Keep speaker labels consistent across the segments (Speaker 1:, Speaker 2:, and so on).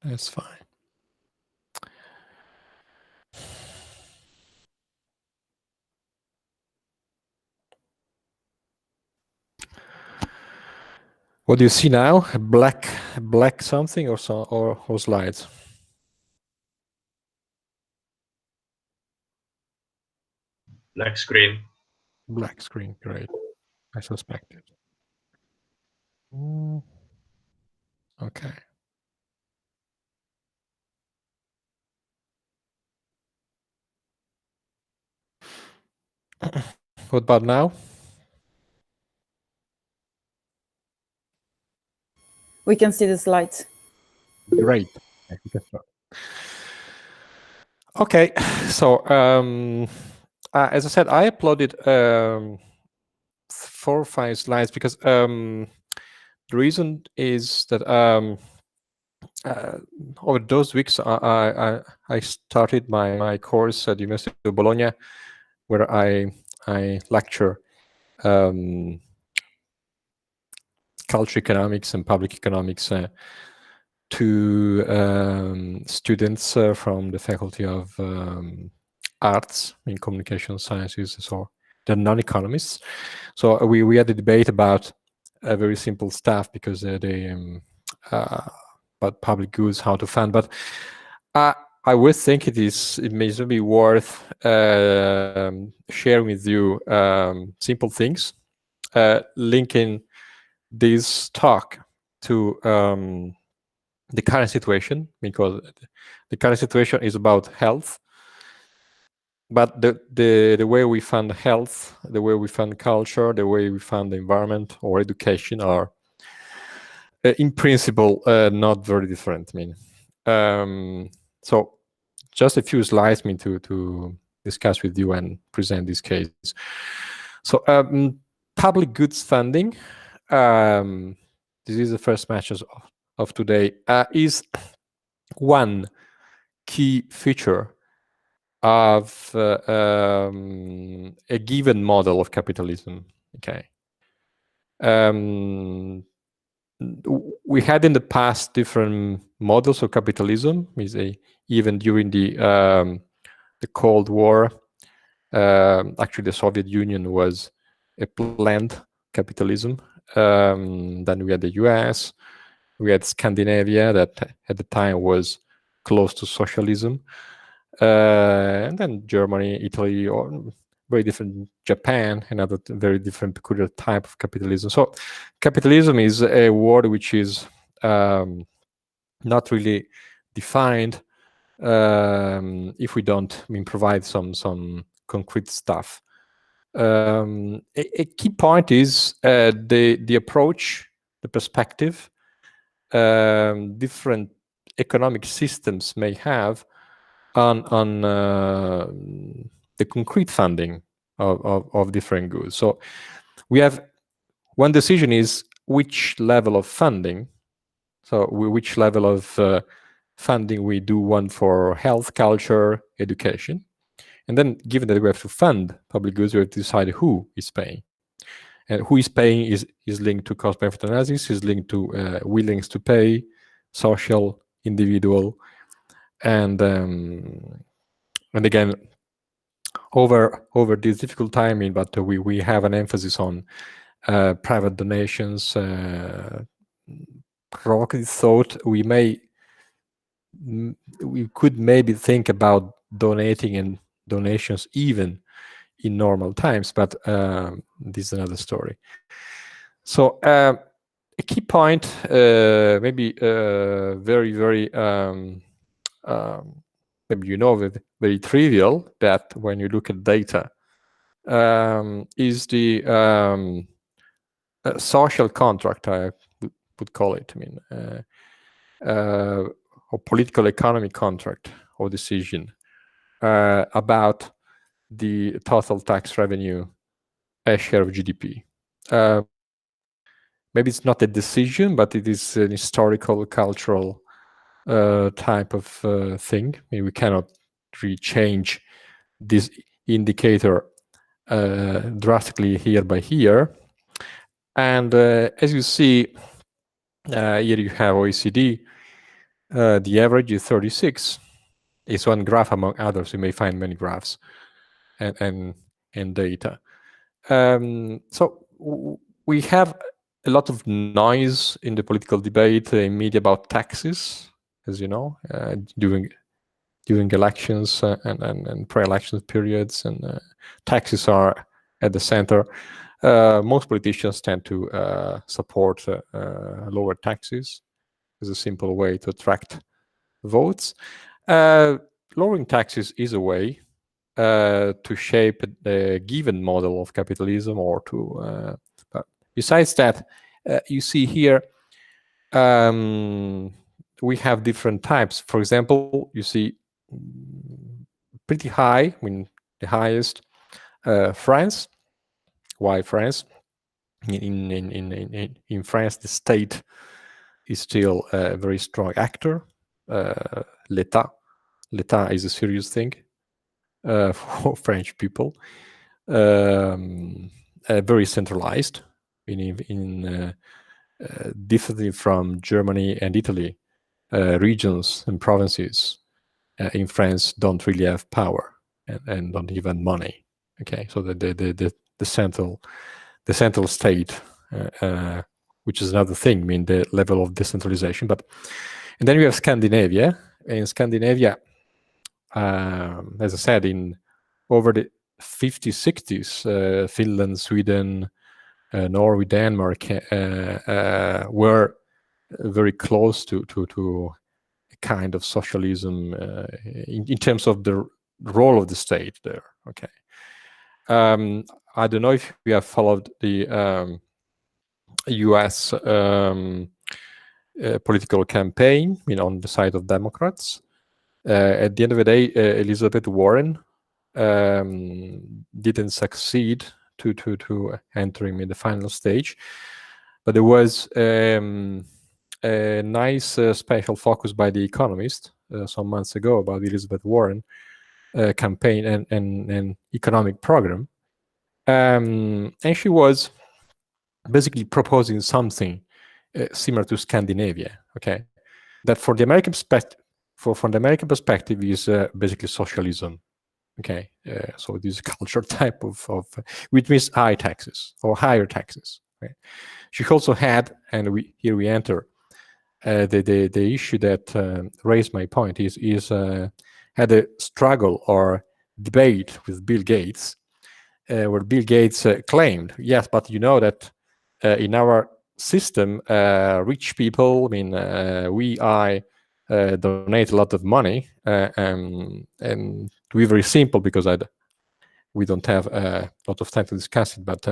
Speaker 1: That's fine. What do you see now? Black something or slides?
Speaker 2: Black screen.
Speaker 1: Black screen, great. I suspected. Okay. What about now?
Speaker 3: We can see the slides.
Speaker 1: Great. Okay, so as I said, I uploaded 4 or 5 slides because the reason is that over those weeks I started my course at the University of Bologna, where I lecture culture economics and public economics to students from the Faculty of Arts in Communication Sciences, so they're non-economists. So we had a debate about very simple stuff because about public goods, how to fund. But I would think it may be worth sharing with you simple things, linking this talk to the current situation, because the current situation is about health. But the way we fund health, the way we fund culture, the way we fund the environment or education are, in principle, not very different. I mean, so just a few slides to discuss with you and present this case. So public goods funding, this is the first match of today, is one key feature of a given model of capitalism. Okay. We had in the past different models of capitalism. Even during the Cold War, actually the Soviet Union was a planned capitalism. Then we had the US, we had Scandinavia that at the time was close to socialism, and then Germany, Italy, or very different, Japan, another very different peculiar type of capitalism. So capitalism is a word which is not really defined if we don't provide some concrete stuff. A key point is the approach, the perspective different economic systems may have on the concrete funding of different goods. So we have one decision is which level of funding, so which level of funding we do want for health, culture, education. And then given that we have to fund public goods, we have to decide who is paying. And who is paying is linked to cost-benefit analysis, is linked to willingness to pay, social, individual, and again, over this difficult timing, but we have an emphasis on private donations. Provocative thought: we could maybe think about donations even in normal times, but this is another story. So a key point, maybe very maybe very trivial, that when you look at data, is the social contract, I would call it. I mean, or political economy contract or decision about the total tax revenue as share of GDP. Maybe it's not a decision, but it is an historical, cultural type of thing. I mean, we cannot really change this indicator drastically year by year. And as you see, here you have OECD the average is 36. It's one graph among others. You may find many graphs and data. So we have a lot of noise in the political debate in media about taxes, as you know, during elections and pre-election periods, and taxes are at the center. Most politicians tend to support lower taxes as a simple way to attract votes. Lowering taxes is a way to shape a given model of capitalism, or to but besides that, you see here we have different types. For example, you see pretty high, I mean the highest, France. Why France? In France, the state is still a very strong actor. L'État is a serious thing for French people. Very centralized, differently from Germany and Italy. Regions and provinces in France don't really have power and don't even money. Okay, so the central state, which is another thing. I mean, the level of decentralization. And then we have Scandinavia. In Scandinavia, as I said, in over the 50s, 60s, Finland, Sweden, Norway, Denmark were very close to a kind of socialism in terms of the role of the state there. Okay. I don't know if you have followed the US political campaign, on the side of Democrats. At the end of the day, Elizabeth Warren didn't succeed to entering in the final stage, but there was a nice special focus by The Economist some months ago about Elizabeth Warren campaign and economic program, and she was basically proposing something similar to Scandinavia. Okay, that for the American perspective, from the American perspective, is basically socialism. Okay, so this culture type of which means high taxes or higher taxes. Right? She also had, and here we enter the issue that raised my point is had a struggle or debate with Bill Gates, where Bill Gates claimed, yes, but you know that in our system, rich people, I donate a lot of money, and to be very simple, because we don't have a lot of time to discuss it, but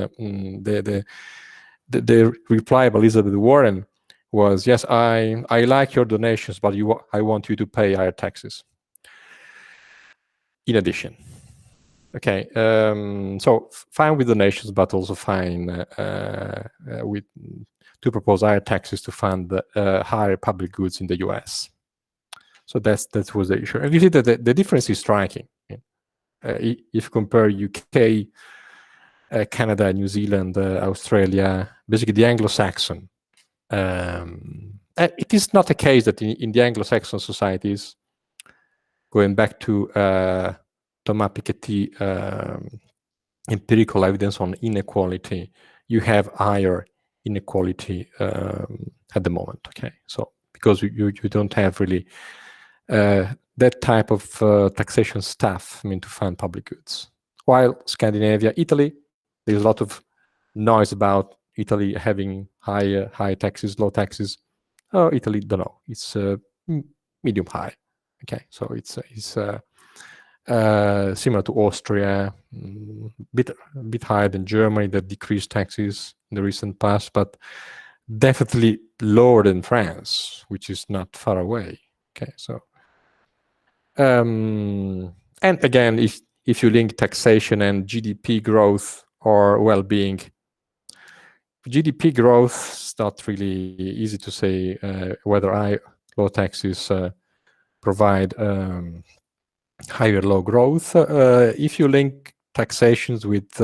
Speaker 1: the reply of Elizabeth Warren was, yes, I like your donations, but I want you to pay higher taxes in addition. Okay, so fine with donations, but also fine to propose higher taxes to fund higher public goods in the US. So that was the issue. And you see that the difference is striking. If you compare UK, Canada, New Zealand, Australia, basically the Anglo-Saxon. It is not a case that in the Anglo-Saxon societies, going back to Thomas Piketty empirical evidence on inequality, you have higher inequality at the moment. Okay, so because you don't have really that type of taxation stuff, to fund public goods. While Scandinavia, Italy, there's a lot of noise about Italy having high taxes, low taxes. Oh, Italy, don't know. It's medium high. Okay, so it's similar to Austria, a bit higher than Germany that decreased taxes in the recent past, but definitely lower than France, which is not far away. Okay, so and again, if you link taxation and GDP growth or well-being, GDP growth is not really easy to say whether low taxes provide higher or low growth. If you link taxations with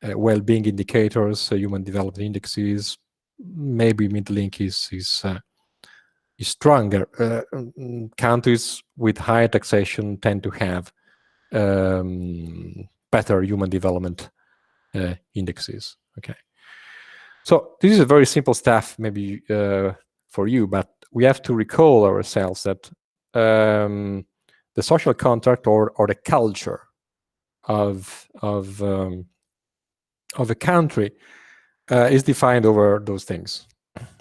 Speaker 1: well-being indicators, human development indexes, maybe mid-link is stronger. Countries with higher taxation tend to have better human development indexes. Okay, so this is a very simple stuff, maybe for you, but we have to recall ourselves that the social contract or the culture of a country is defined over those things.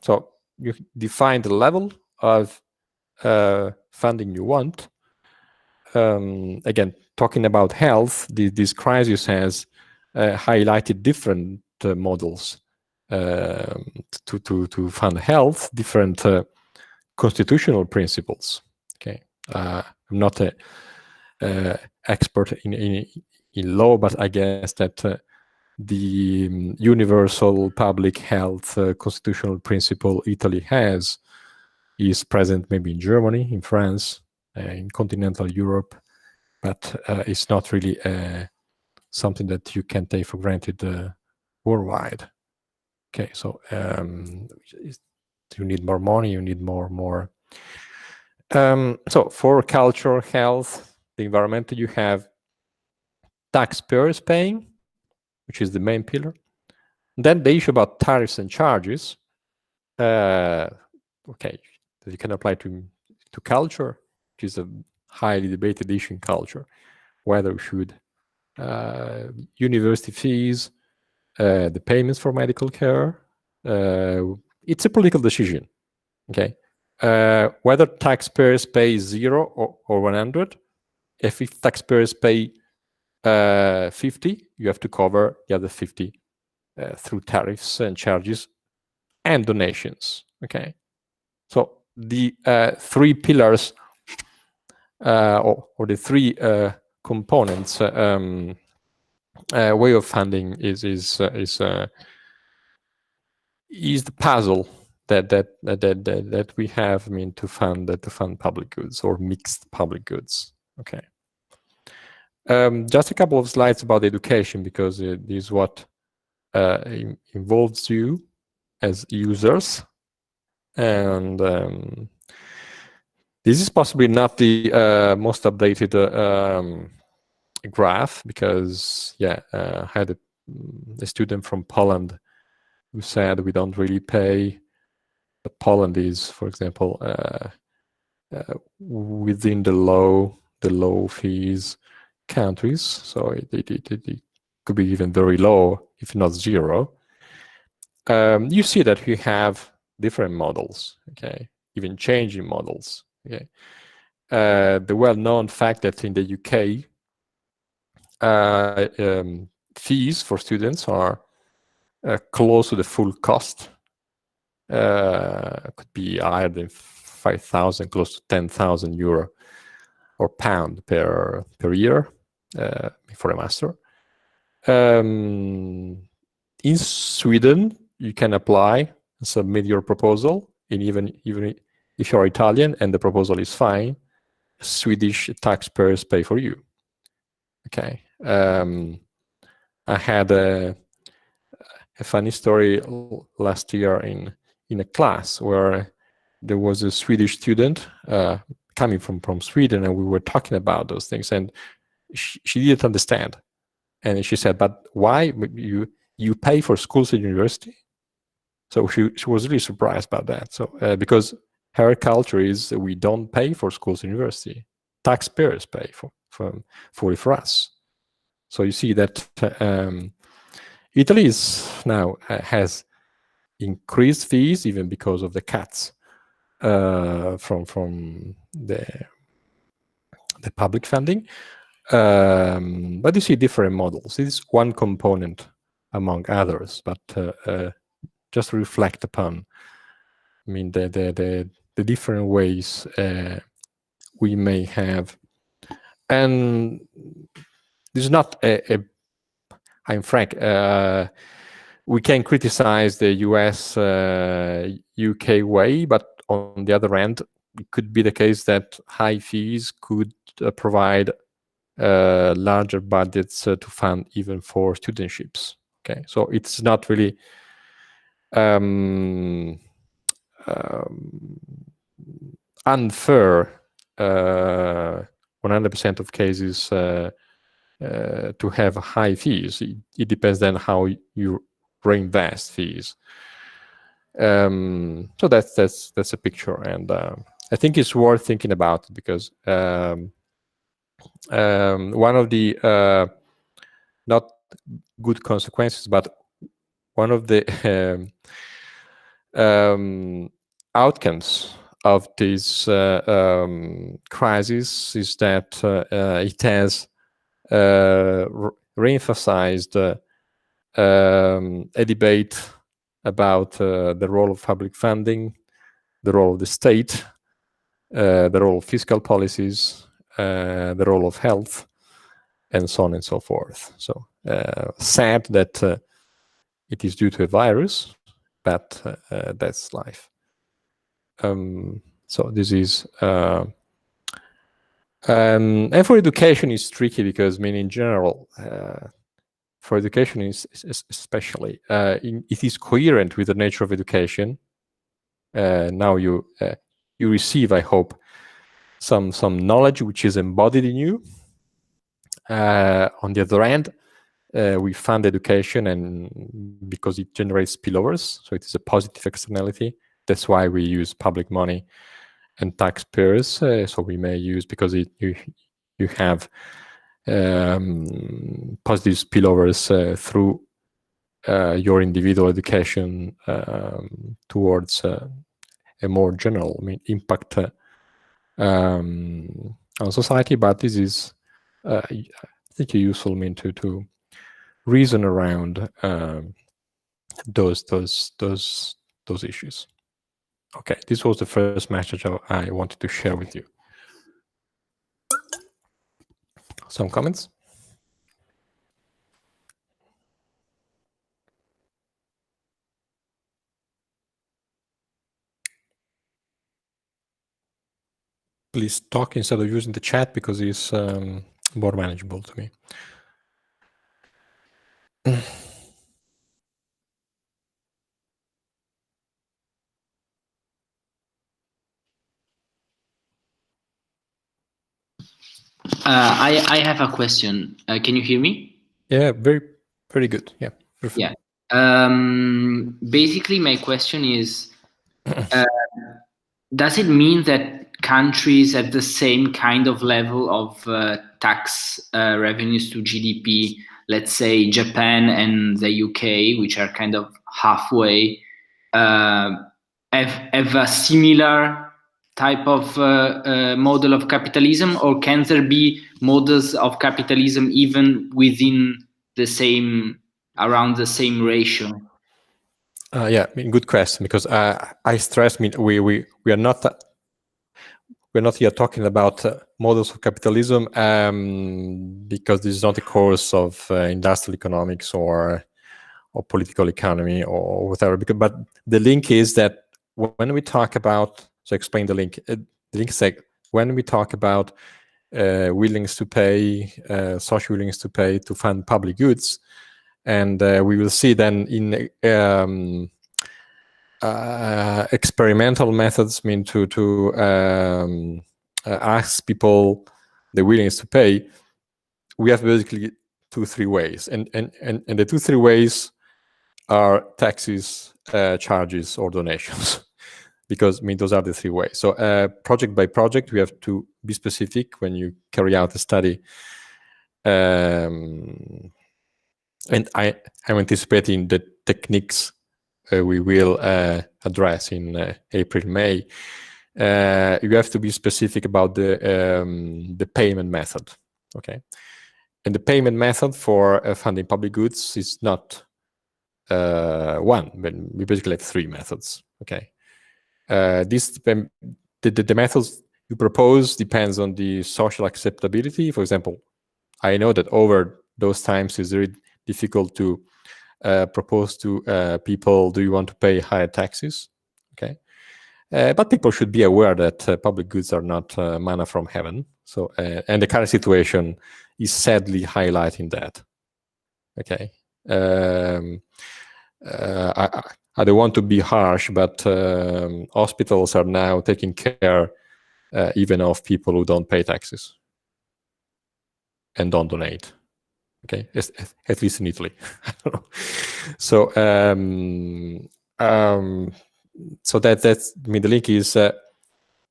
Speaker 1: So you define the level of funding you want. Again, talking about health, this crisis has highlighted different models to fund health, different constitutional principles. Okay, I'm not an expert in law, but I guess that the universal public health constitutional principle Italy has is present maybe in Germany, in France, in continental Europe, but it's not really something that you can take for granted worldwide. Okay, so you need more money, you need more. So for culture, health, the environmental, you have taxpayers paying, which is the main pillar. Then the issue about tariffs and charges, okay, that you can apply to culture, which is a highly debated issue in culture, whether we should university fees, the payments for medical care. It's a political decision, okay? Whether taxpayers pay 0 or 100, if taxpayers pay 50, you have to cover the other 50 through tariffs and charges and donations, okay? So the three pillars or the three components way of funding is the puzzle that we have, I mean, to fund public goods or mixed public goods. Okay. Just a couple of slides about education, because it is what involves you as users, and this is possibly not the most updated graph, because I had a student from Poland who said we don't really pay, but Poland is, for example, within the low fees countries, so it could be even very low, if not 0. You see that we have different models, okay, even changing models. Okay, the well-known fact that in the UK fees for students are close to the full cost. Could be higher than 5,000, close to 10,000 euro or pound per year for a master. In Sweden, you can apply, submit your proposal, and even if you're Italian and the proposal is fine, Swedish taxpayers pay for you. Okay. I had a funny story last year in a class where there was a Swedish student coming from Sweden, and we were talking about those things, and she didn't understand, and she said, "But why you pay for schools and university?" So she was really surprised about that. So because her culture is we don't pay for schools and university, taxpayers pay for us. So you see that Italy is now has increased fees even because of the cuts from the public funding, but you see different models. This is one component among others, but just reflect upon, I mean, the different ways we may have, and this is not I'm frank. We can criticize the US, UK way, but on the other hand, it could be the case that high fees could provide larger budgets to fund even for studentships. Okay, so it's not really unfair 100% of cases to have high fees. It depends then how you reinvest fees. So that's a picture, and I think it's worth thinking about it, because one of the not good consequences, but one of the outcomes of this crisis is that it has re-emphasized a debate about the role of public funding, the role of the state, the role of fiscal policies, the role of health, and so on and so forth. So sad that it is due to a virus, but that's life. So this is, and for education is tricky, because, I mean, in general, for education is especially, it is coherent with the nature of education. Now you receive, I hope, some knowledge which is embodied in you. On the other hand, we fund education, and because it generates spillovers, so it is a positive externality. That's why we use public money and taxpayers. So we may use, because you have positive spillovers through your individual education towards a more general, I mean, impact on society. But this is, I think, useful, I mean, to reason around those issues. Okay, this was the first message I wanted to share with you. Some comments? Please talk instead of using the chat, because it's more manageable to me.
Speaker 4: I have a question. Can you hear me?
Speaker 1: Yeah, very good. Yeah. Perfect.
Speaker 4: Yeah. Basically, my question is, does it mean that countries at the same kind of level of tax revenues to GDP, let's say Japan and the UK, which are kind of halfway, have a similar type of model of capitalism, or can there be models of capitalism even within the same, around the same ratio?
Speaker 1: Yeah, I mean, good question, because I stress, I mean, we are not here talking about models of capitalism, because this is not a course of industrial economics or political economy or whatever. But the link is that when we talk about, so explain the link. The link is like, when we talk about willingness to pay, social willingness to pay to fund public goods, and we will see then in experimental methods, I mean, to ask people the willingness to pay, we have basically 2-3 ways, and the 2-3 ways are taxes, charges, or donations, because, I mean, those are the 3 ways. So project by project, we have to be specific when you carry out a study. And I'm anticipating the techniques we will address in April, May. You have to be specific about the payment method, okay? And the payment method for funding public goods is not one, but we basically have 3 methods, okay? The methods you propose depends on the social acceptability. For example, I know that over those times it's very difficult to propose to people, do you want to pay higher taxes? Okay, but people should be aware that public goods are not manna from heaven. So, and the current situation is sadly highlighting that. Okay, I don't want to be harsh, but hospitals are now taking care even of people who don't pay taxes and don't donate. Okay, at least in Italy. So so that's, I mean, the link is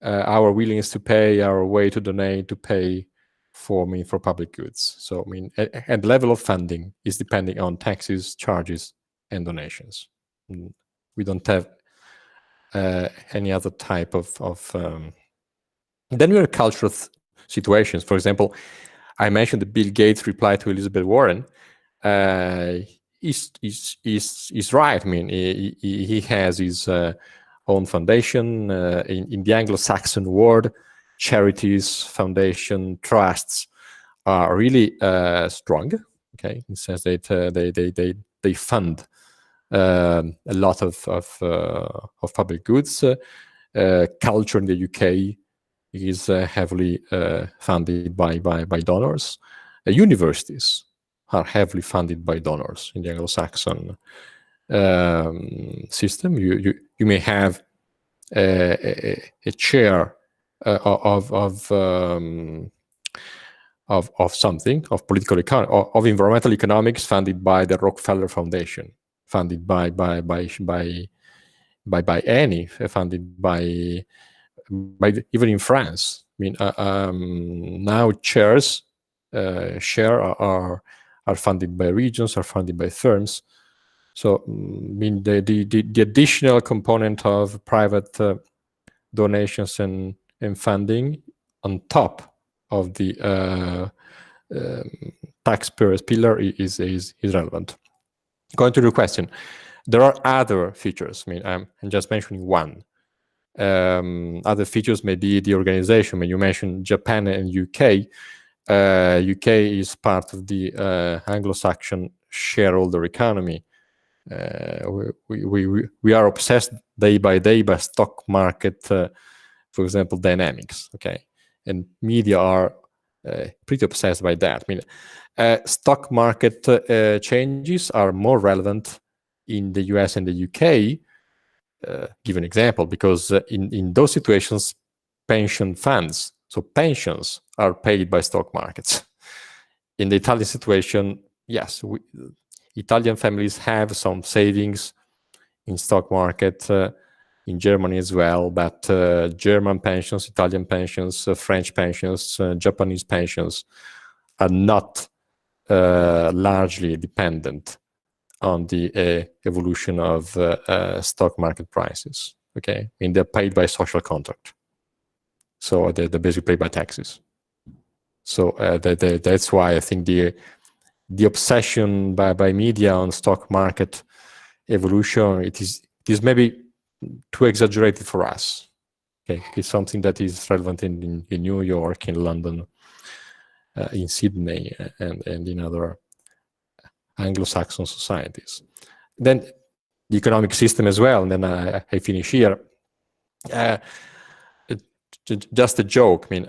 Speaker 1: our willingness to pay, our way to donate, to pay for public goods. So I mean, and the level of funding is depending on taxes, charges, and donations. We don't have any other type of. Then we have cultural situations. For example, I mentioned the Bill Gates reply to Elizabeth Warren. Is right. I mean, he has his own foundation in the Anglo-Saxon world. Charities, foundation, trusts are really strong. Okay, in the sense that they fund a lot of public goods. Culture in the UK is heavily funded by donors. Universities are heavily funded by donors in the Anglo-Saxon system. You may have a chair of something, of political economy, of environmental economics, funded by the Rockefeller Foundation, funded by any, funded by even in France. I mean, now chairs share are funded by regions, are funded by firms. So I mean, the additional component of private donations and funding on top of the taxpayers pillar is relevant. Going to the question, there are other features. I mean, I'm just mentioning one. Other features may be the organization. When you mentioned Japan and UK, UK is part of the Anglo-Saxon shareholder economy. We are obsessed day by day by stock market, for example, dynamics. Okay, and media are pretty obsessed by that. I mean, stock market changes are more relevant in the US and the UK. Give an example, because in those situations, pension funds, so pensions, are paid by stock markets. In the Italian situation, yes, Italian families have some savings in stock market, in Germany as well, but German pensions, Italian pensions, French pensions, Japanese pensions are not largely dependent on the evolution of stock market prices. Okay, and they're paid by social contract, so they're basically paid by taxes. So that's why I think the obsession by media on stock market evolution, it is maybe too exaggerated for us. Okay, it's something that is relevant in New York, in London, in Sydney, and in other Anglo-Saxon societies. Then the economic system as well, and then I finish here. Just a joke. I mean,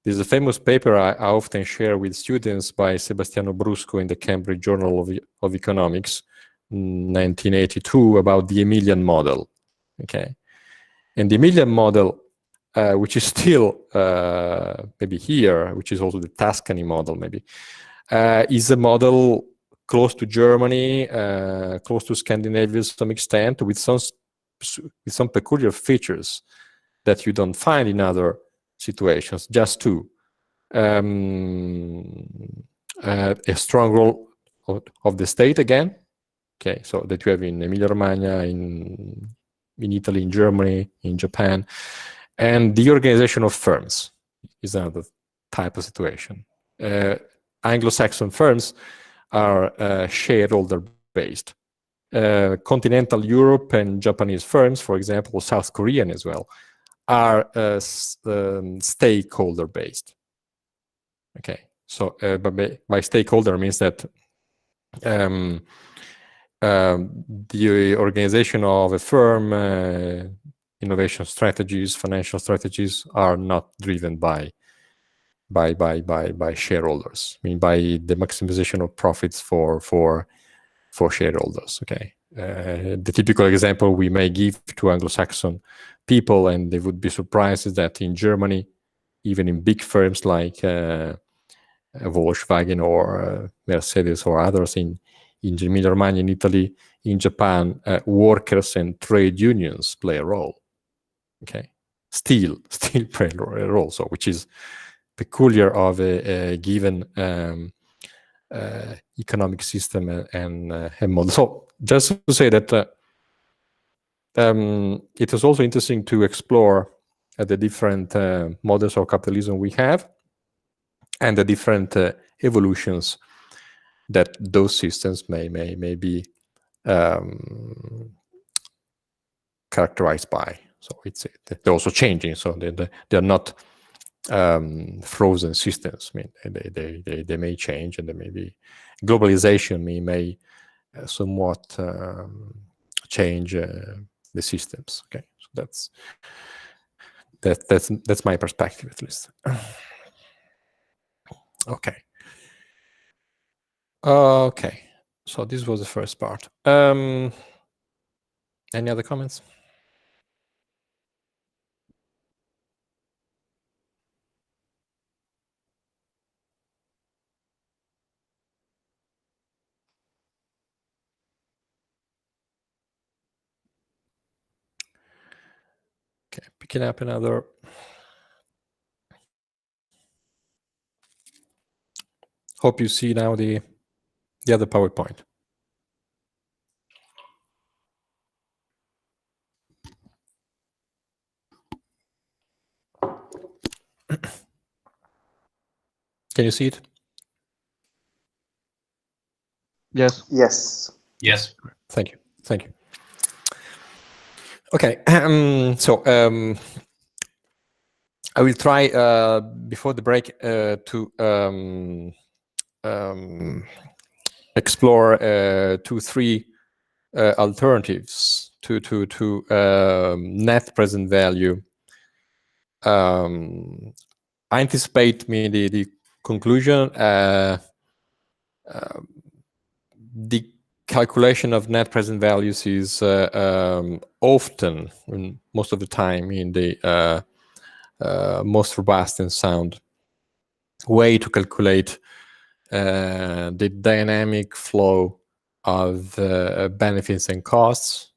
Speaker 1: there's a famous paper I often share with students by Sebastiano Brusco in the Cambridge Journal of Economics, 1982, about the Emilian model. Okay, and the Emilian model, which is still maybe here, which is also the Tuscany model, maybe, is a model close to Germany, close to Scandinavia to some extent, with some peculiar features that you don't find in other situations. Just two: a strong role of the state again. Okay, so that you have in Emilia-Romagna, in Italy, in Germany, in Japan, and the organization of firms is another type of situation. Anglo-Saxon firms are shareholder-based. Continental Europe and Japanese firms, for example, South Korean as well, are stakeholder-based. Okay, so by stakeholder means that the organization of a firm, innovation strategies, financial strategies are not driven by shareholders. I mean, by the maximization of profits for shareholders. Okay, The typical example we may give to Anglo-Saxon people, and they would be surprised, is that in Germany, even in big firms like Volkswagen or Mercedes or others in Emilia-Romagna, in Italy, in Japan, workers and trade unions play a role. Okay, still play a role. So, which is peculiar of a given economic system and model. So, just to say that it is also interesting to explore the different models of capitalism we have and the different evolutions that those systems may be characterized by. So they're also changing. So they're not frozen systems. I mean, they may change, and there may be globalization may somewhat change the systems. Okay, so that's my perspective, at least. Okay. Okay. So this was the first part. Any other comments? Okay, picking up another. Hope you see now the other PowerPoint. Can you see it?
Speaker 5: Yes.
Speaker 6: Yes.
Speaker 2: Yes.
Speaker 1: Thank you. Thank you. Okay. So I will try before the break to explore 2-3 alternatives to net present value. I anticipate the conclusion. The calculation of net present values is often, most of the time, in the most robust and sound way to calculate the dynamic flow of benefits and costs,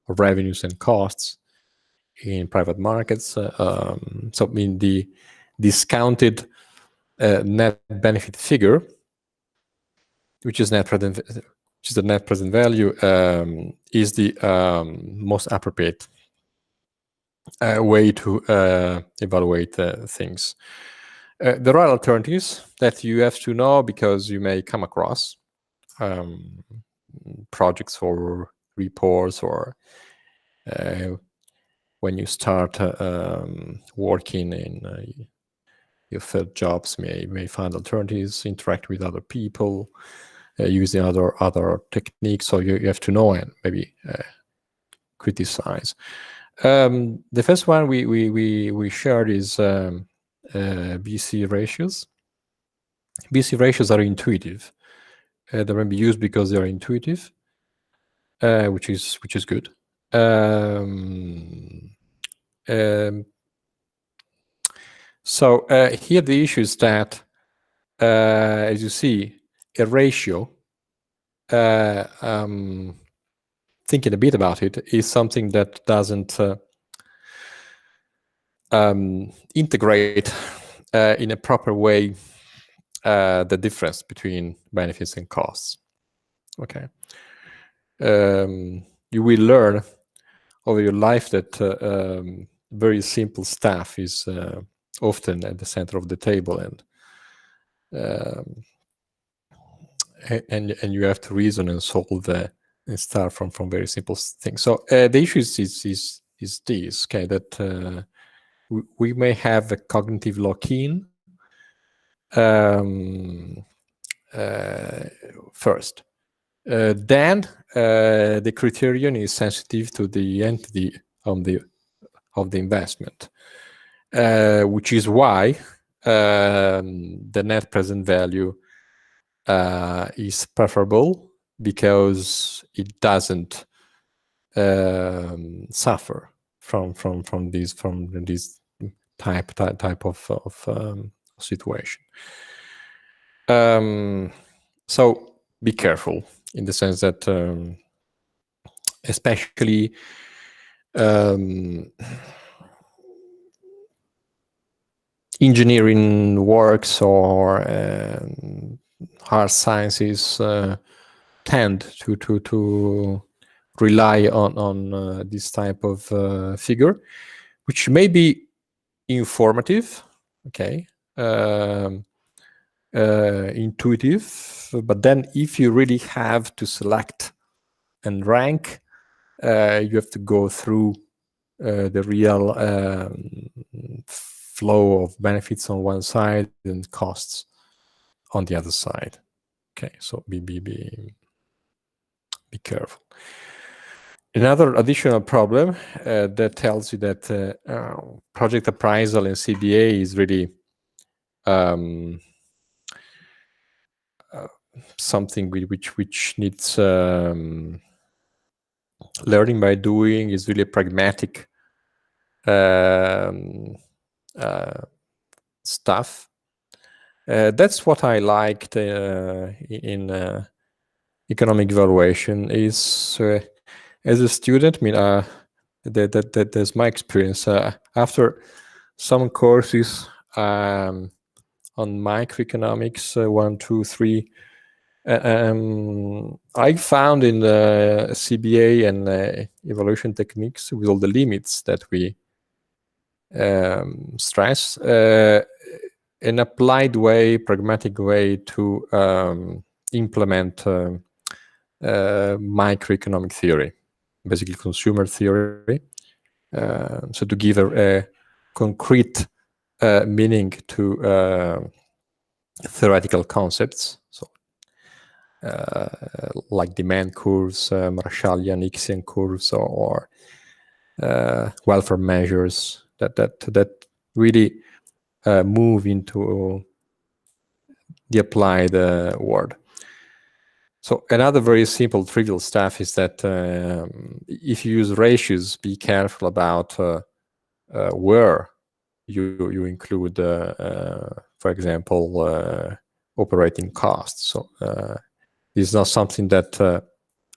Speaker 1: of revenues and costs in private markets. So, I mean, the discounted net benefit figure, which is the net present value, is the most appropriate way to evaluate things. There are alternatives that you have to know, because you may come across projects or reports, or when you start working in your third jobs, may find alternatives, interact with other people, using other techniques. So you have to know and maybe criticize. The first one we shared is BC ratios. BC ratios are intuitive. They may be used because they are intuitive, which is good. So here the issue is that, as you see, a ratio, thinking a bit about it, is something that doesn't integrate in a proper way the difference between benefits and costs. Okay. You will learn over your life that very simple stuff is often at the center of the table, and you have to reason and solve and start from very simple things. So the issue is this, okay, that we may have a cognitive lock-in first. Then the criterion is sensitive to the entity of the investment, which is why the net present value is preferable because it doesn't suffer from this type of situation. So be careful in the sense that especially engineering works or hard sciences tend to rely on this type of figure, which may be informative, okay, intuitive, but then if you really have to select and rank, you have to go through the real flow of benefits on one side and costs on the other side. Okay, so be careful. Another additional problem that tells you that project appraisal in CBA is really something which needs learning by doing, is really pragmatic stuff. That's what I liked in economic evaluation. Is as a student, I mean, that's my experience. After some courses on microeconomics, 1, 2, 3, I found in the CBA and evaluation techniques, with all the limits that we stress, an applied way, pragmatic way to implement microeconomic theory, basically consumer theory. So to give a concrete meaning to theoretical concepts, so like demand curves, Marshallian, Hicksian curves, or welfare measures that really move into the applied world. So another very simple, trivial stuff is that if you use ratios, be careful about where you include, for example, operating costs. So this is not something that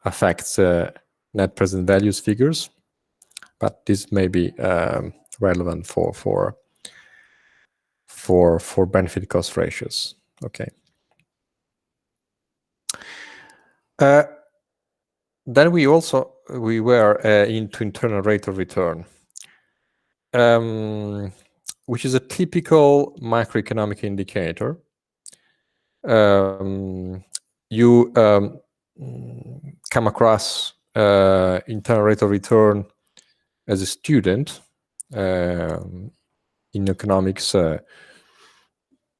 Speaker 1: affects net present values figures, but this may be relevant for benefit cost ratios. Okay. Then we were into internal rate of return, which is a typical macroeconomic indicator. You come across internal rate of return as a student in economics,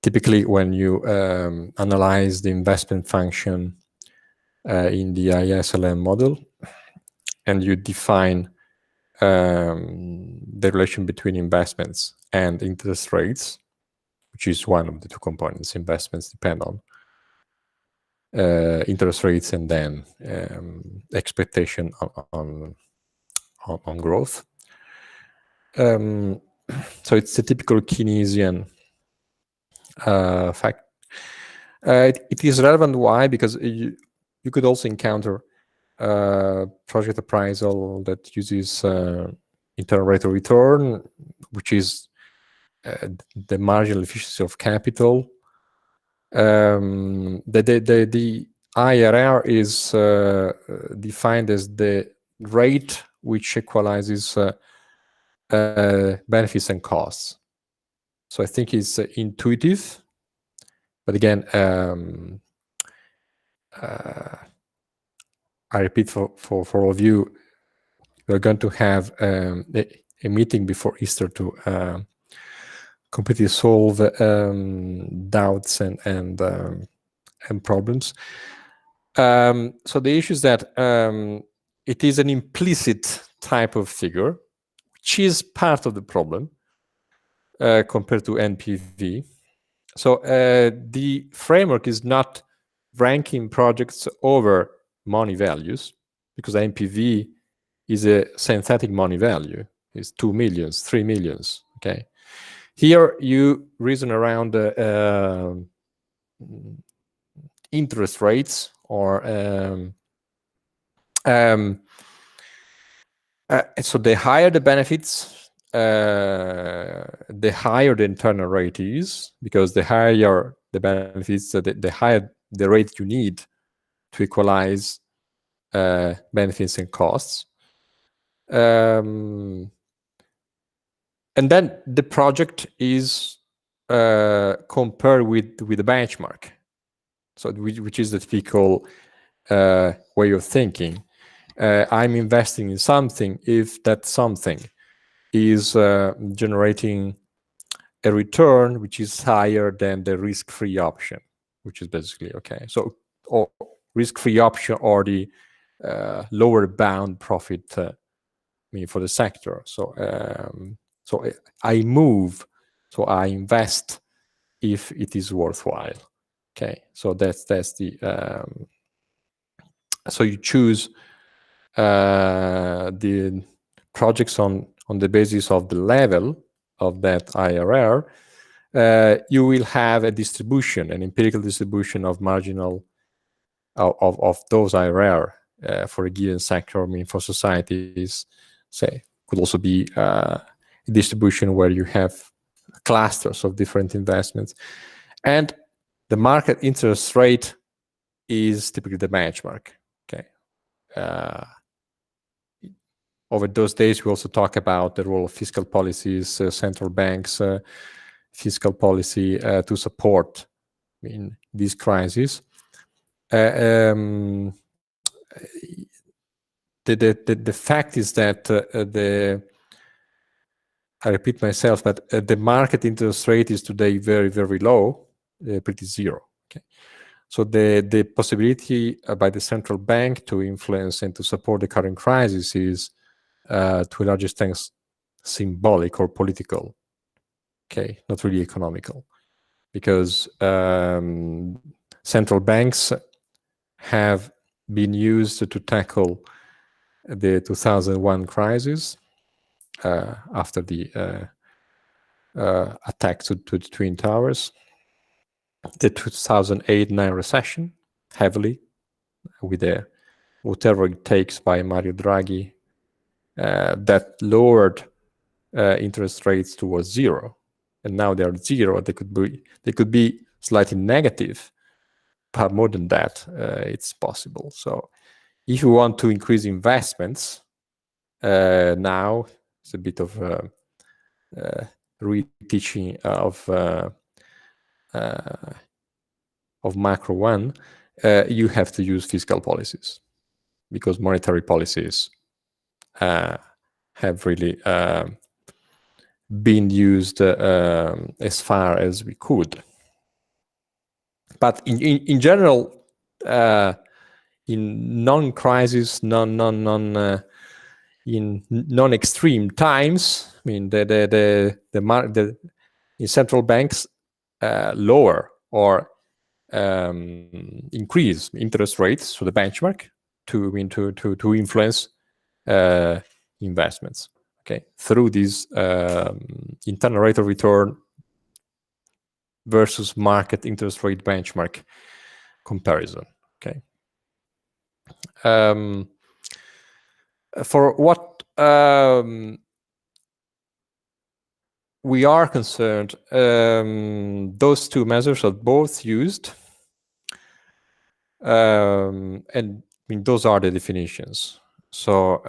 Speaker 1: typically when you analyze the investment function in the ISLM model, and you define the relation between investments and interest rates, which is one of the two components investments depend on, interest rates and then expectation on growth. So it's a typical Keynesian fact. It is relevant. Why? Because you could also encounter project appraisal that uses internal rate of return, which is the marginal efficiency of capital. The IRR is defined as the rate which equalizes benefits and costs. So I think it's intuitive, but again, I repeat for all of you, we're going to have a meeting before Easter to completely solve doubts and problems. So the issue is that it is an implicit type of figure, which is part of the problem compared to NPV. So the framework is not ranking projects over money values, because NPV is a synthetic money value. It's 2 millions, 3 millions. Okay. Here you reason around interest rates, or so the higher the benefits, the higher the internal rate is, because the higher the benefits, the higher the rate you need to equalize benefits and costs. And then the project is compared with the benchmark, so which is the typical way of thinking. I'm investing in something if that something is generating a return which is higher than the risk-free option, which is basically okay. So, or risk-free option, or the lower bound profit for the sector. So so I move, so I invest if it is worthwhile. Okay, so that's the so you choose the projects on the basis of the level of that IRR. You will have a distribution, an empirical distribution of marginal of those IRR for a given sector. For societies, say, could also be a distribution where you have clusters of different investments, and the market interest rate is typically the benchmark. Okay. Over those days, we also talk about the role of fiscal policies, central banks, fiscal policy to support this crisis. The fact is that I repeat myself, but the market interest rate is today very, very low, pretty zero. Okay, so the possibility by the central bank to influence and to support the current crisis is, to a large extent, symbolic or political. Okay, not really economical, because central banks have been used to tackle the 2001 crisis after the attack to the Twin Towers, the 2008-9 recession, heavily, with the whatever it takes by Mario Draghi, that lowered interest rates towards zero, and now they are zero. They could be slightly negative, but more than that, it's possible. So if you want to increase investments, now it's a bit of reteaching of macro one. You have to use fiscal policies, because monetary policies have really been used as far as we could. But in general, in non-crisis, in non-extreme times, the in central banks lower or increase interest rates, so the benchmark, to influence investments. Okay, through this internal rate of return versus market interest rate benchmark comparison. Okay. For what we are concerned, those two measures are both used, and those are the definitions. So,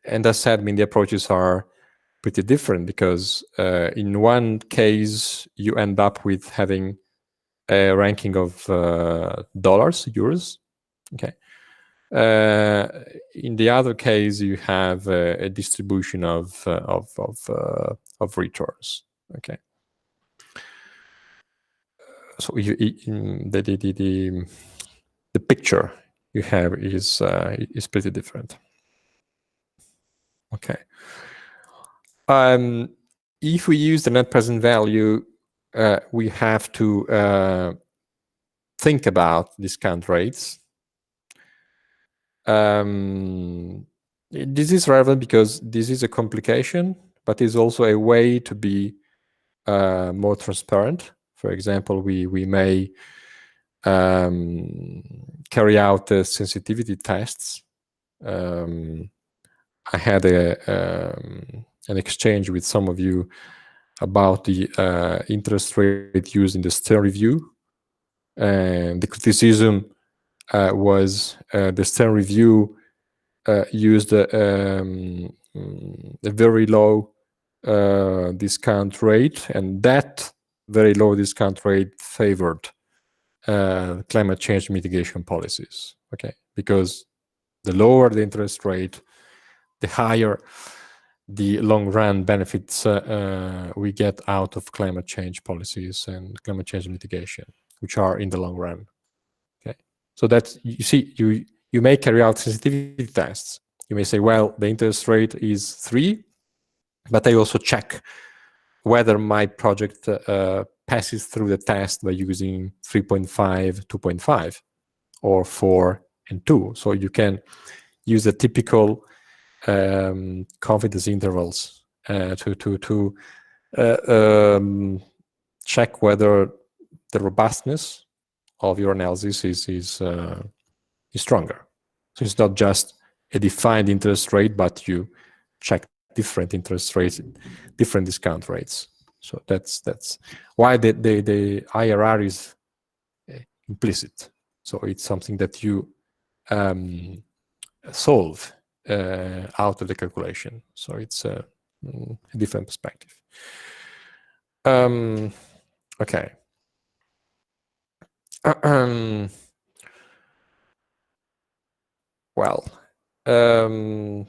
Speaker 1: and as said, the approaches are pretty different, because in one case you end up with having a ranking of dollars, euros. Okay. In the other case, you have a distribution of returns. Okay. So the picture you have is pretty different. Okay. If we use the net present value, we have to think about discount rates. This is relevant because this is a complication, but is also a way to be more transparent. For example, we may carry out sensitivity tests. I had an exchange with some of you about the interest rate used in the Stern review, and the criticism was the Stern review used a very low discount rate, and that very low discount rate favored climate change mitigation policies. Okay, because the lower the interest rate, the higher the long-run benefits we get out of climate change policies and climate change mitigation, which are in the long run. Okay, so that's, you see, you may carry out sensitivity tests. You may say, well, the interest rate is 3, but I also check whether my project passes through the test by using 3.5, 2.5, or 4 and 2. So you can use the typical confidence intervals to check whether the robustness of your analysis is stronger. So it's not just a defined interest rate, but you check different interest rates, different discount rates. So that's why the IRR is implicit. So it's something that you solve out of the calculation. So it's a different perspective. Okay. Well, in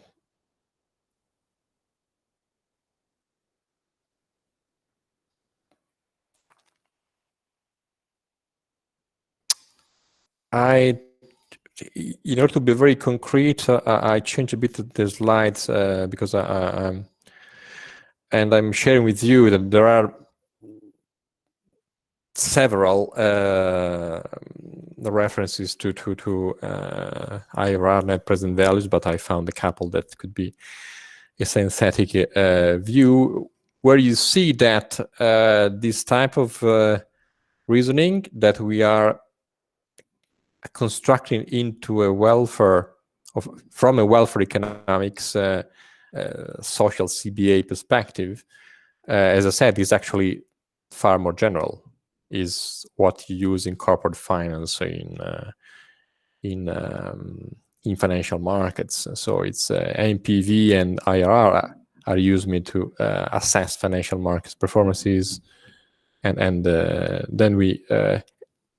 Speaker 1: order to be very concrete, I changed a bit the slides because and I'm sharing with you that there are several references to IRR net present values, but I found a couple that could be a synthetic view where you see that this type of reasoning that we are constructing into a welfare from a welfare economics social CBA perspective, as I said, is actually far more general. Is what you use in corporate finance in financial markets. So it's NPV and IRR are used to assess financial markets performances, and then we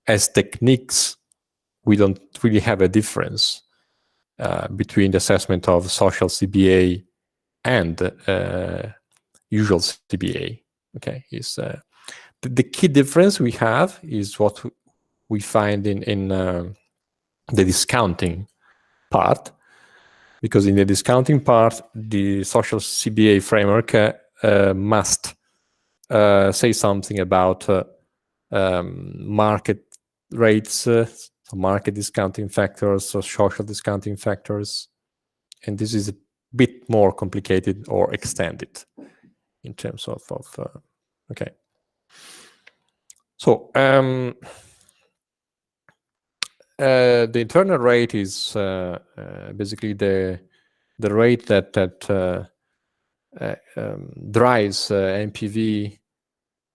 Speaker 1: as techniques we don't really have a difference between the assessment of social CBA and usual CBA. Okay, is the key difference we have is what we find in the discounting part, because in the discounting part, the social CBA framework must say something about market rates, so market discounting factors, so social discounting factors, and this is a bit more complicated or extended in terms of okay. So the internal rate is basically the rate that drives NPV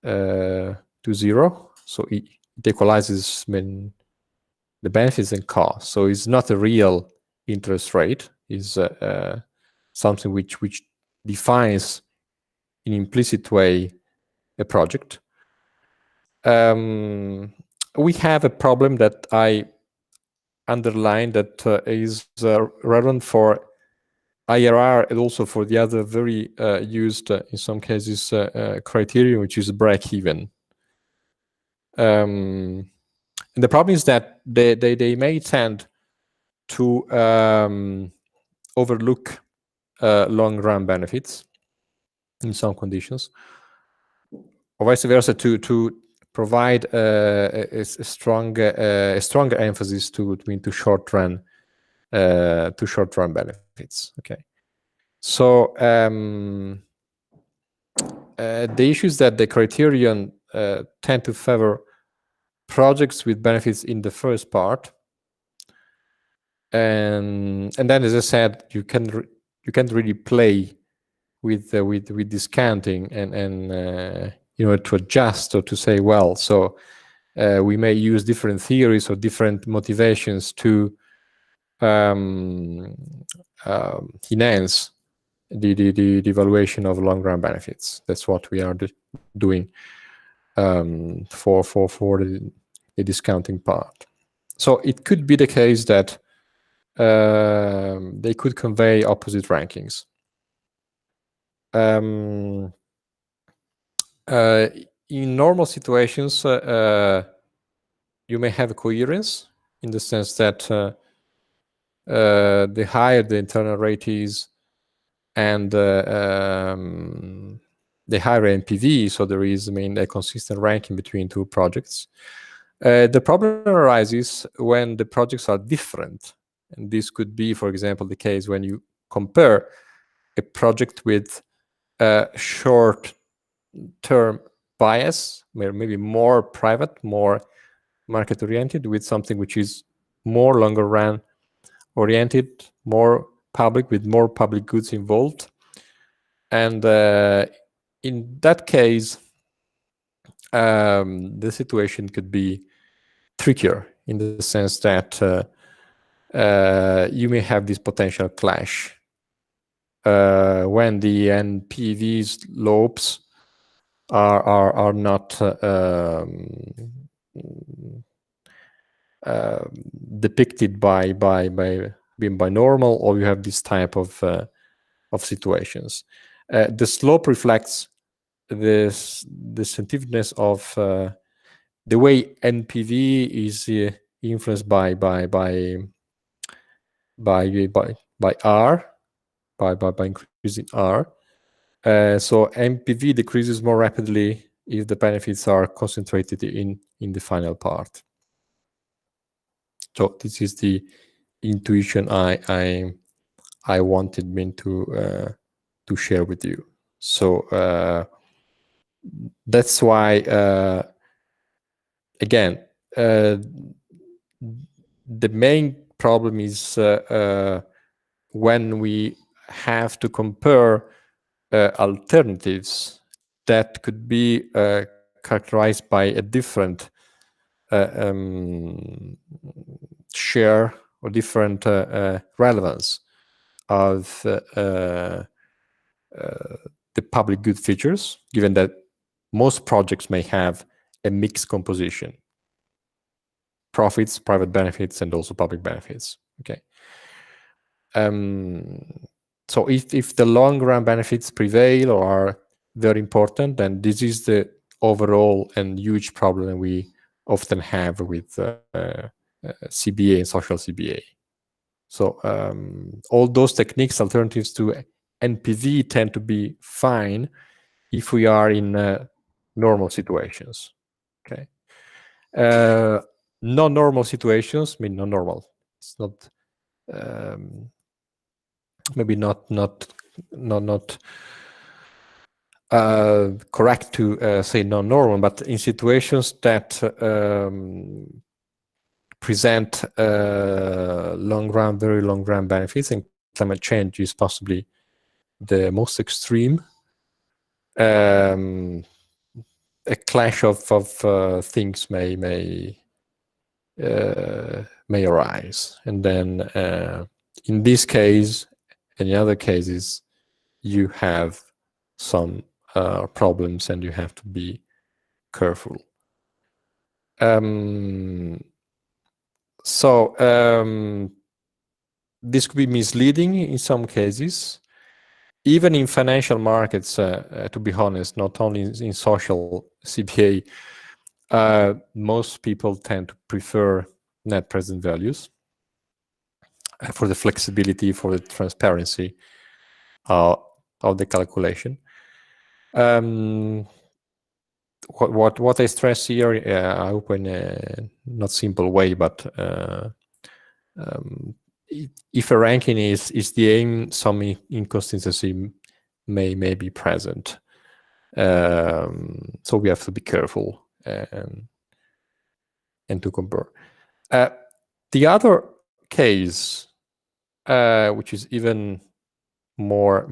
Speaker 1: to 0. So it equalizes the benefits and costs. So it's not a real interest rate. It's something which defines in an implicit way a project. We have a problem that I underlined that is relevant for IRR and also for the other very used in some cases criterion, which is break-even. And the problem is that they may tend to overlook long-run benefits in some conditions, or vice versa, to provide a stronger emphasis into short-run benefits. Okay, so the issue is that the criterion tend to favor projects with benefits in the first part, and then, as I said, you can't really play with discounting and to adjust or to say, well, so we may use different theories or different motivations to enhance the evaluation of long-run benefits. That's what we are doing for the discounting part. So it could be the case that they could convey opposite rankings. In normal situations, you may have a coherence in the sense that the higher the internal rate is, and the higher NPV, so there is, a consistent ranking between two projects. The problem arises when the projects are different, and this could be, for example, the case when you compare a project with a short-term bias, maybe more private, more market-oriented, with something which is more longer-run oriented, more public, with more public goods involved. And in that case, the situation could be trickier in the sense that you may have this potential clash when the NPV slopes are not depicted by normal, or you have this type of situations. The slope reflects the sensitiveness of the way NPV is influenced by R, by increasing R. So NPV decreases more rapidly if the benefits are concentrated in the final part. So this is the intuition I wanted to share with you. So that's why again, the main problem is when we have to compare alternatives that could be characterized by a different share or different relevance of the public good features, given that most projects may have a mixed composition: profits, private benefits, and also public benefits. Okay. So if the long-run benefits prevail or are very important, then this is the overall and huge problem we often have with CBA and social CBA. So all those techniques, alternatives to NPV, tend to be fine if we are in normal situations. Okay. Non-normal situations, non-normal. It's not maybe not correct to say non-normal, but in situations that present long-run, very long-run benefits, and climate change is possibly the most extreme. A clash of things may arise, and then in this case and in other cases, you have some problems, and you have to be careful. So this could be misleading in some cases, even in financial markets, to be honest, not only in social CBA. Most people tend to prefer net present values for the flexibility, for the transparency of the calculation. what I stress here, I hope in a not simple way, but if a ranking is the aim, some inconsistency may be present. So we have to be careful and to compare. The other case, which is even more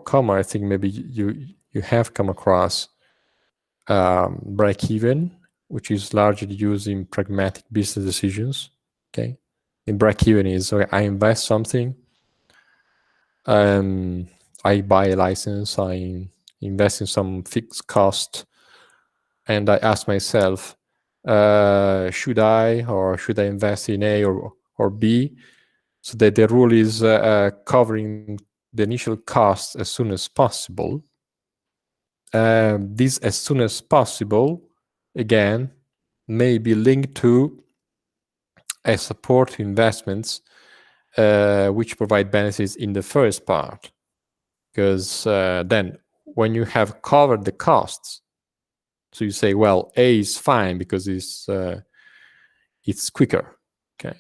Speaker 1: common, I think maybe you have come across, break-even, which is largely used in pragmatic business decisions. Okay, and break-even is, okay, I invest something, I buy a license, I invest in some fixed cost, and I ask myself, should I invest in A or B? So that the rule is covering the initial cost as soon as possible. This as soon as possible, again, may be linked to a support to investments which provide benefits in the first part. Because then when you have covered the costs, so you say, well, A is fine because it's quicker. Okay,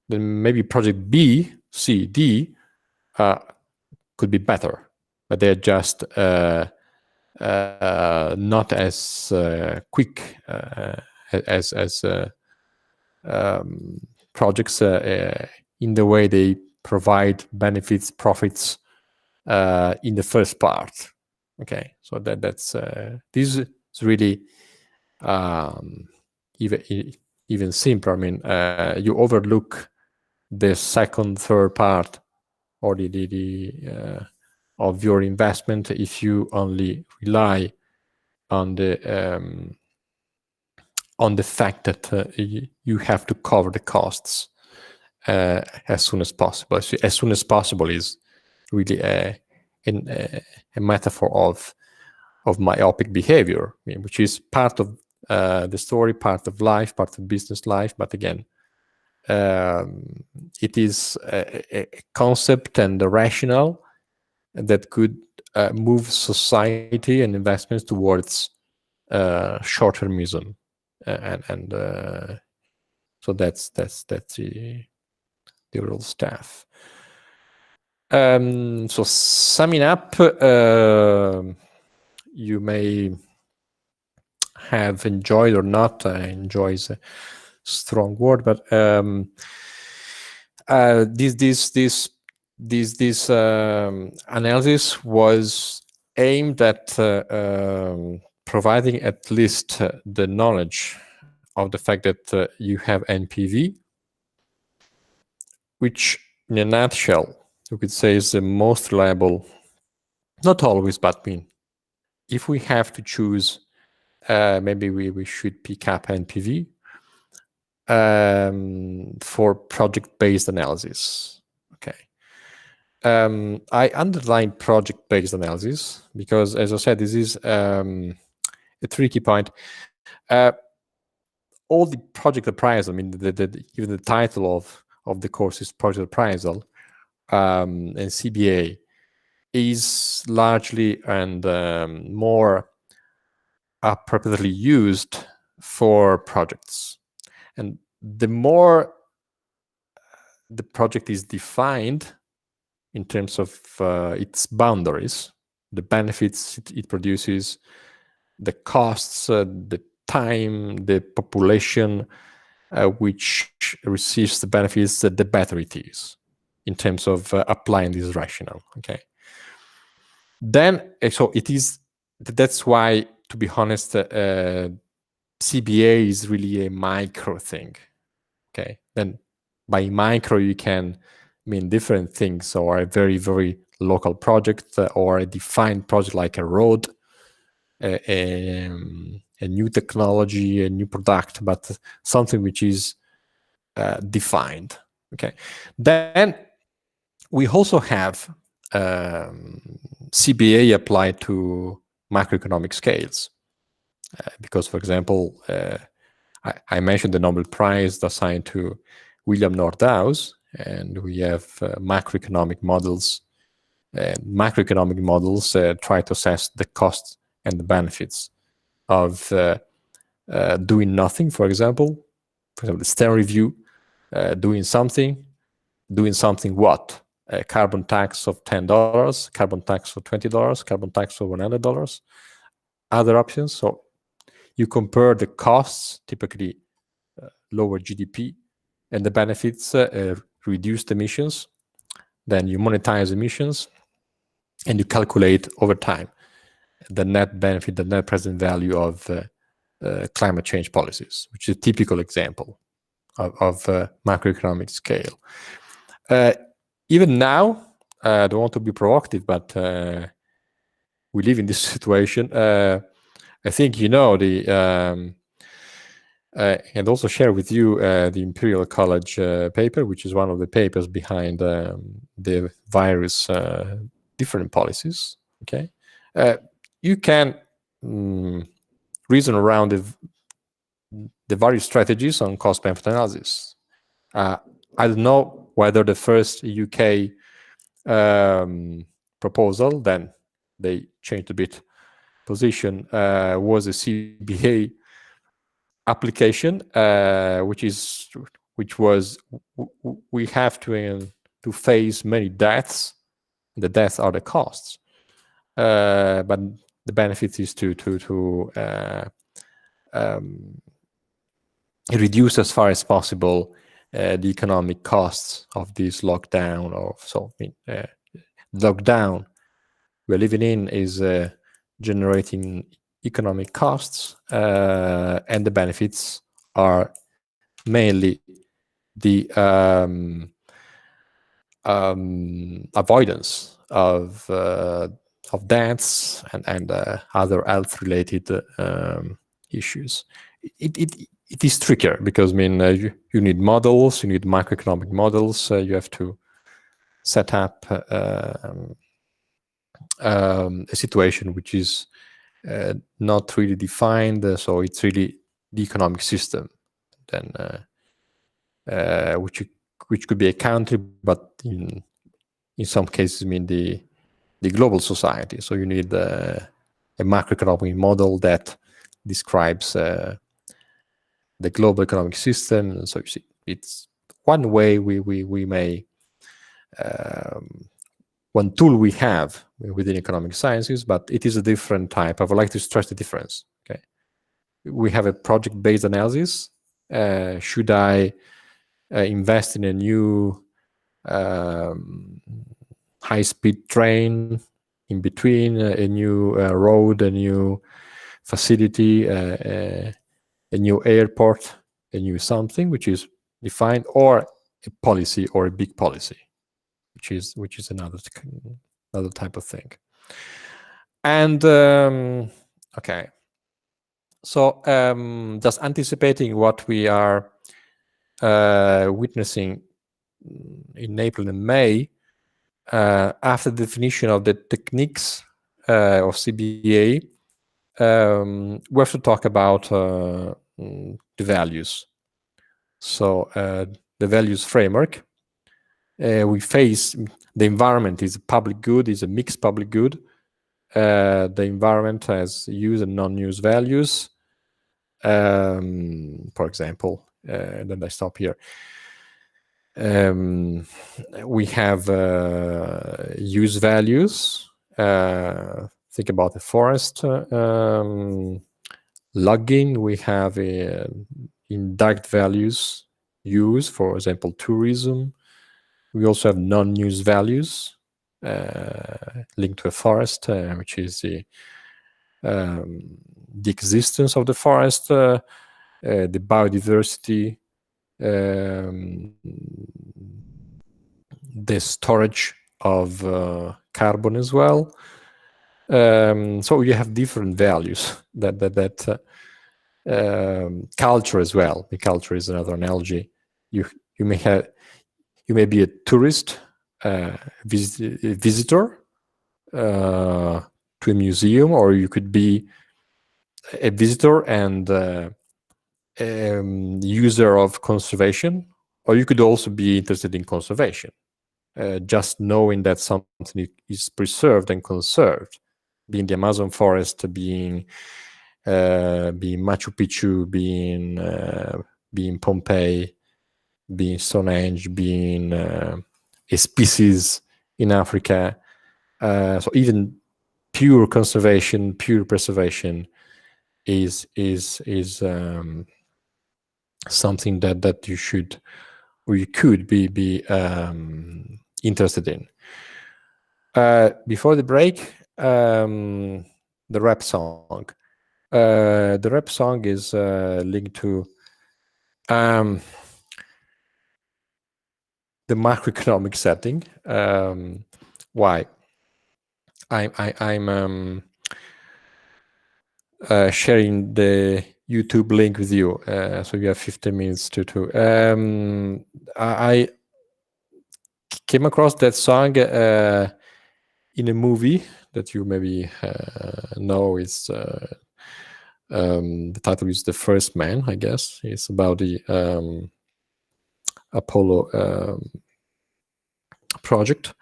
Speaker 1: then maybe project B, C, D could be better, but they're just not as quick as projects in the way they provide benefits, profits in the first part. Okay, so that's this is really even simpler. I mean, you overlook the second, third part, or the of your investment if you only rely on the fact that you have to cover the costs as soon as possible. So as soon as possible is really a metaphor of myopic behavior, I mean, which is part of the story, part of life, part of business life. But again, it is a concept and a rationale that could move society and investments towards short-termism, and so that's the overall stuff. So summing up, you may have enjoyed or not. Enjoy is a strong word, but this analysis was aimed at providing at least the knowledge of the fact that you have NPV, which in a nutshell, you could say is the most reliable, not always, but I mean, if we have to choose, maybe we should pick up NPV for project-based analysis. Okay. I underline project-based analysis because, as I said, this is a tricky point. All the project appraisal, I mean, even the title of the course is project appraisal, and CBA is largely and more appropriately used for projects. And the more the project is defined in terms of its boundaries, the benefits it produces, the costs, the time, the population which receives the benefits, the better it is in terms of applying this rationale. Okay. Then, so it is. That's why, to be honest, CBA is really a micro thing. Okay. Then by micro, you can mean different things, or a very, very local project, or a defined project like a road, a new technology, a new product, but something which is defined. Okay. Then we also have CBA applied to macroeconomic scales, because, for example, I mentioned the Nobel Prize assigned to William Nordhaus, and we have macroeconomic models. Macroeconomic models try to assess the cost and the benefits of doing nothing, for example, the Stern review, doing something what? A carbon tax of $10, carbon tax of $20, carbon tax of $100, other options. So you compare the costs, typically lower GDP, and the benefits, reduced emissions. Then you monetize emissions, and you calculate over time the net benefit, the net present value of climate change policies, which is a typical example of macroeconomic scale. Even now, I don't want to be provocative, but we live in this situation. I think you know the and also share with you the Imperial College paper, which is one of the papers behind the various different policies. Okay, you can reason around the various strategies on cost-benefit analysis. I don't know whether the first UK proposal, then they changed a bit position, was a CBA application, which was we have to face many deaths. The deaths are the costs, but the benefit is to reduce as far as possible the economic costs of this lockdown. Lockdown we're living in is generating economic costs, and the benefits are mainly the avoidance of deaths and other health-related issues. It is trickier because you need models, you need macroeconomic models. You have to set up a situation which is not really defined, so it's really the economic system, then which could be a country, but in some cases the global society. So you need a macroeconomic model that describes the global economic system. So you see, it's one way we may one tool we have within economic sciences, but it is a different type. I would like to stress the difference. Okay, we have a project-based analysis. Should I invest in a new high-speed train in between, a new road, a new facility, a new airport, a new something which is defined, or a policy or a big policy, which is another type of thing. And okay, so just anticipating what we are witnessing in April and May, after the definition of the techniques of CBA, we have to talk about the values. So the values framework. We face the environment is a public good, is a mixed public good. The environment has use and non-use values. For example, then I stop here. We have use values. Think about the forest. Logging, we have indirect values, use, for example, tourism. We also have non-use values linked to a forest, which is the existence of the forest, the biodiversity, the storage of carbon as well. So you have different values that culture as well. The culture is another analogy. You may be a tourist, visitor to a museum, or you could be a visitor and user of conservation, or you could also be interested in conservation. Just knowing that something is preserved and conserved being the Amazon forest, being Machu Picchu, being Pompeii, being Stonehenge, being a species in Africa. So even pure conservation, pure preservation is something that you should or you could be interested in. Before the break, the rap song. The rap song is linked to the macroeconomic setting. Why? I'm sharing the YouTube link with you, so you have 15 minutes to. I came across that song in a movie that you maybe know. It's the title is The First Man, I guess. It's about the Apollo project.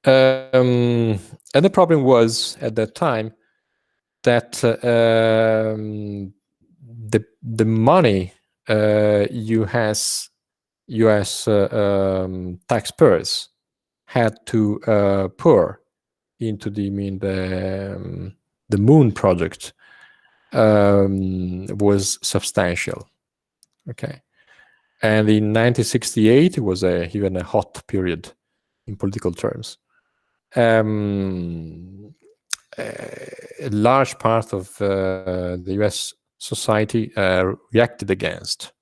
Speaker 1: And the problem was at that time that the money US taxpayers had to pour into the moon project was substantial. Okay, and in 1968 it was even a hot period in political terms. A large part of the US society reacted against.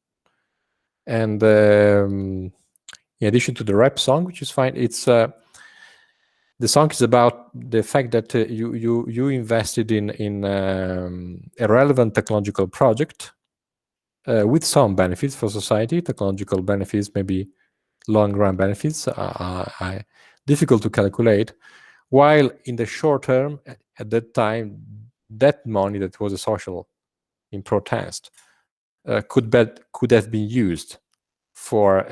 Speaker 1: And in addition to the rap song, which is fine, it's the song is about the fact that you invested in a relevant technological project with some benefits for society. Technological benefits, maybe long-run benefits, are difficult to calculate. While in the short term, at that time, that money that was a social in protest could have been used for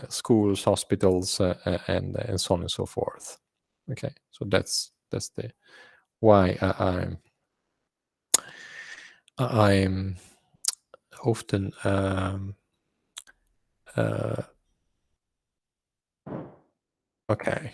Speaker 1: schools, hospitals, and so on and so forth. Okay, so that's the why I'm often okay.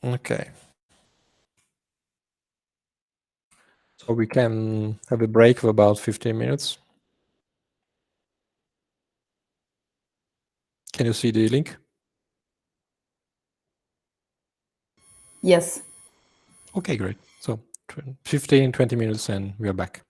Speaker 1: Okay. So we can have a break of about 15 minutes. Can you see the link?
Speaker 3: Yes.
Speaker 1: Okay, great. So 15, 20 minutes and we are back.